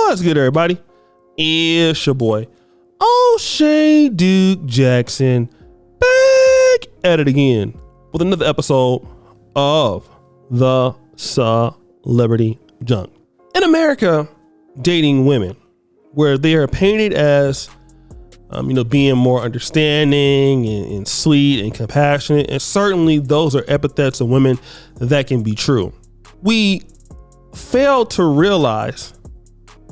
What's good, everybody? It's your boy, O'Shea Duke Jackson, back at it again with another episode of the Celebrity Junk. In America, dating women, where they are painted as, being more understanding and sweet and compassionate, and certainly those are epithets of women that can be true. We fail to realize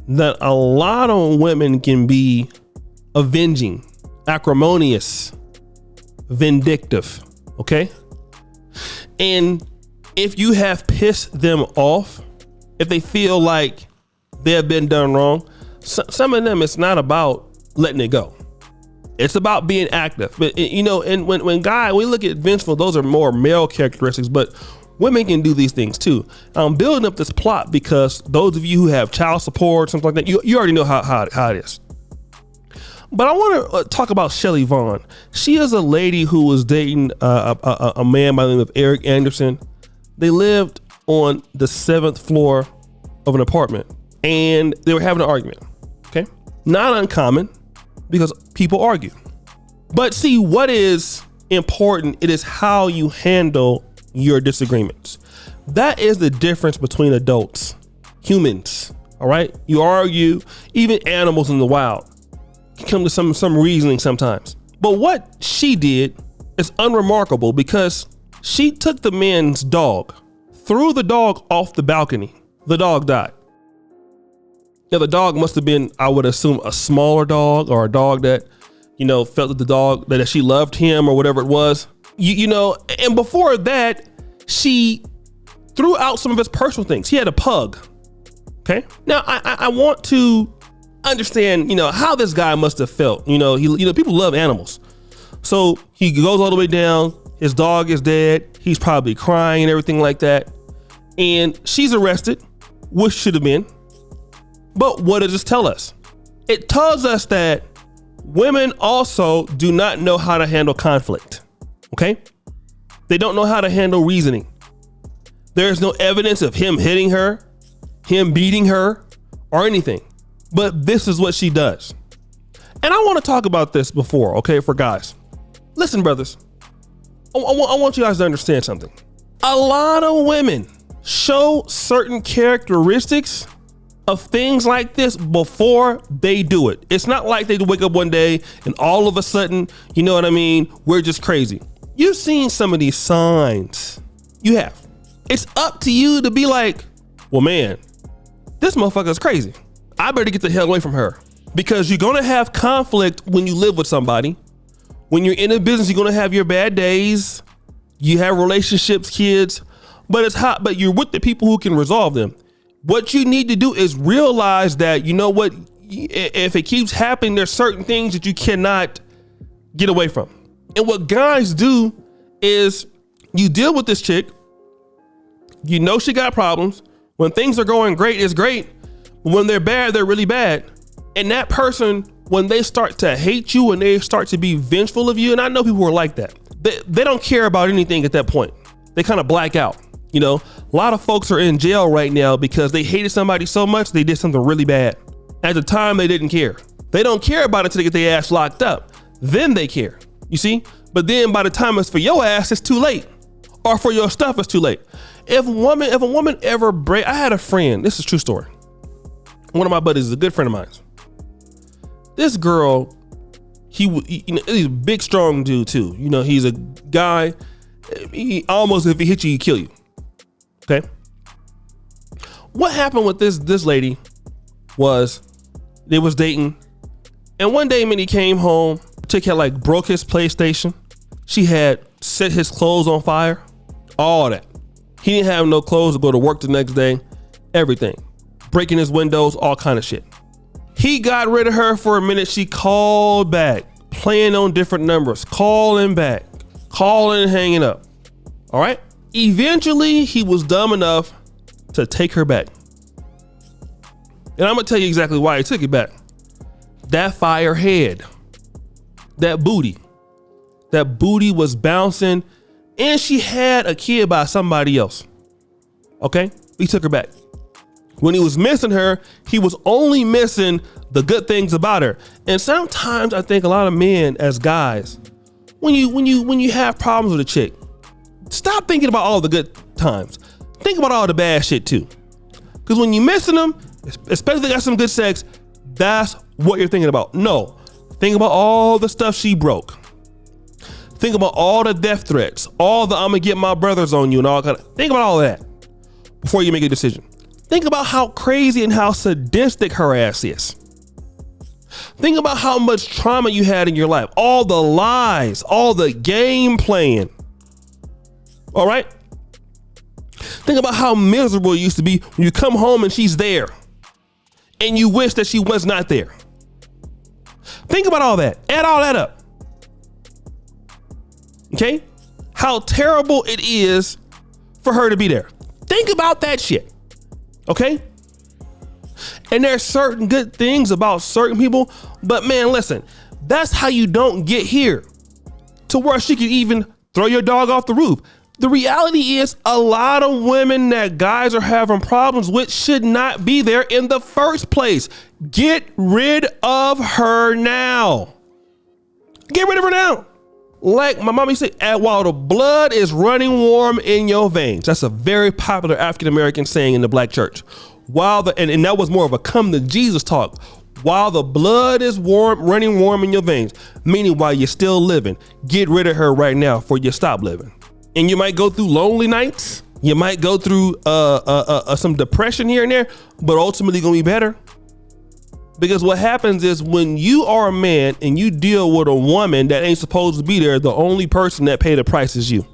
that a lot of women can be avenging, acrimonious, vindictive, okay? And if you have pissed them off, if they feel like they have been done wrong, some of them, it's not about letting it go. It's about being active. But, and when we look at vengeful, those are more male characteristics, but women can do these things too. I'm building up this plot because those of you who have child support, something like that, you already know how it is. But I want to talk about Shelley Vaughn. She is a lady who was dating a man by the name of Eric Anderson. They lived on the 7th floor of an apartment and they were having an argument. Okay. Not uncommon because people argue. But see, what is important, it is how you handle your disagreements. That is the difference between adults, humans. All right. You argue, even animals in the wild can come to some reasoning sometimes. But what she did is unremarkable because she took the man's dog, threw the dog off the balcony. The dog died. Now the dog must have been, I would assume, a smaller dog or a dog that, felt that the dog, that she loved him or whatever it was. And before that, she threw out some of his personal things. He had a pug. Okay. Now I want to understand, how this guy must have felt. People love animals. So he goes all the way down. His dog is dead. He's probably crying and everything like that. And she's arrested, which should have been. But what does this tell us? It tells us that women also do not know how to handle conflict. Okay. They don't know how to handle reasoning. There's no evidence of him hitting her, him beating her, or anything. But this is what she does. And I want to talk about this before, okay, for guys. Listen, brothers, I want you guys to understand something. A lot of women show certain characteristics of things like this before they do it. It's not like they wake up one day and all of a sudden, we're just crazy. You've seen some of these signs. You have. It's up to you to be like, well, man, this motherfucker is crazy. I better get the hell away from her, because you're going to have conflict when you live with somebody. When you're in a business, you're going to have your bad days. You have relationships, kids, but you're with the people who can resolve them. What you need to do is realize that, if it keeps happening, there's certain things that you cannot get away from. And what guys do is you deal with this chick. She got problems. When things are going great, it's great. When they're bad, they're really bad. And that person, when they start to hate you and they start to be vengeful of you, and I know people are like that, they don't care about anything at that point. They kind of black out. A lot of folks are in jail right now because they hated somebody so much they did something really bad. At the time, they didn't care. They don't care about it until they get their ass locked up. Then they care. You see? But then by the time it's for your ass, it's too late. Or for your stuff, it's too late. If a woman ever I had a friend, this is a true story. One of my buddies is a good friend of mine. This girl, he's a big, strong dude too. He's a guy, he almost, if he hit you, he kill you. Okay. What happened with this lady was they was dating. And one day when he came home, chick had broke his PlayStation. She had set his clothes on fire, all that. He didn't have no clothes to go to work the next day, everything. Breaking his windows, all kind of shit. He got rid of her for a minute. She called back, playing on different numbers, calling back, calling and hanging up. All right. Eventually, he was dumb enough to take her back. And I'm going to tell you exactly why he took it back. That fire head, that booty was bouncing, and she had a kid by somebody else. Okay. He took her back. When he was missing her, he was only missing the good things about her. And sometimes I think a lot of men as guys, when you have problems with a chick, stop thinking about all the good times. Think about all the bad shit too. Because when you're missing them, especially if they got some good sex, that's what you're thinking about. No, think about all the stuff she broke. Think about all the death threats, all the I'm gonna get my brothers on you and all kind of. Think about all that before you make a decision. Think about how crazy and how sadistic her ass is. Think about how much trauma you had in your life, all the lies, all the game playing. All right? Think about how miserable it used to be when you come home and she's there and you wish that she was not there. Think about all that. Add all that up. Okay? How terrible it is for her to be there. Think about that shit. Okay? And there's certain good things about certain people, but man, listen, that's how you don't get here to where she could even throw your dog off the roof. The reality is a lot of women that guys are having problems with should not be there in the first place. Get rid of her now. Get rid of her now. Like my mommy said, while the blood is running warm in your veins. That's a very popular African-American saying in the black church. And that was more of a come to Jesus talk. While the blood is running warm in your veins, meaning while you're still living, get rid of her right now before you stop living. And you might go through lonely nights. You might go through some depression here and there, but ultimately gonna be better. Because what happens is when you are a man and you deal with a woman that ain't supposed to be there, the only person that pay the price is you.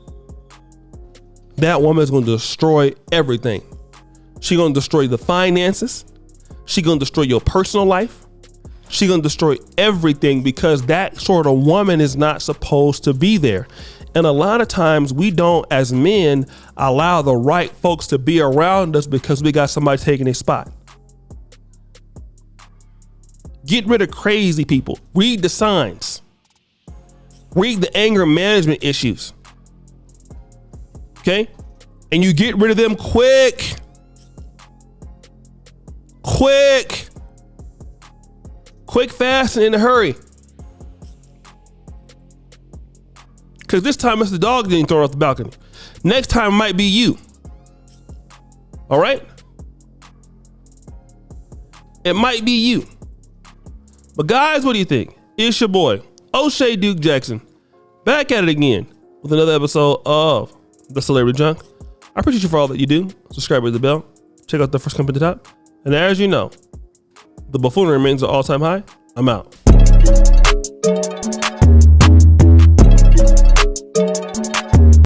That woman is going to destroy everything. She's going to destroy the finances. She's going to destroy your personal life. She's going to destroy everything because that sort of woman is not supposed to be there. And a lot of times we don't, as men, allow the right folks to be around us because we got somebody taking a spot. Get rid of crazy people. Read the signs. Read the anger management issues. Okay? And you get rid of them quick. Quick, fast, and in a hurry. Because this time it's the dog getting thrown off the balcony. Next time it might be you. All right? It might be you. But guys, what do you think? It's your boy, O'Shea Duke Jackson, back at it again with another episode of The Celebrity Junk. I appreciate you for all that you do. Subscribe with the bell. Check out the first comment at the top. And as you know, the buffoonery remains an all-time high. I'm out.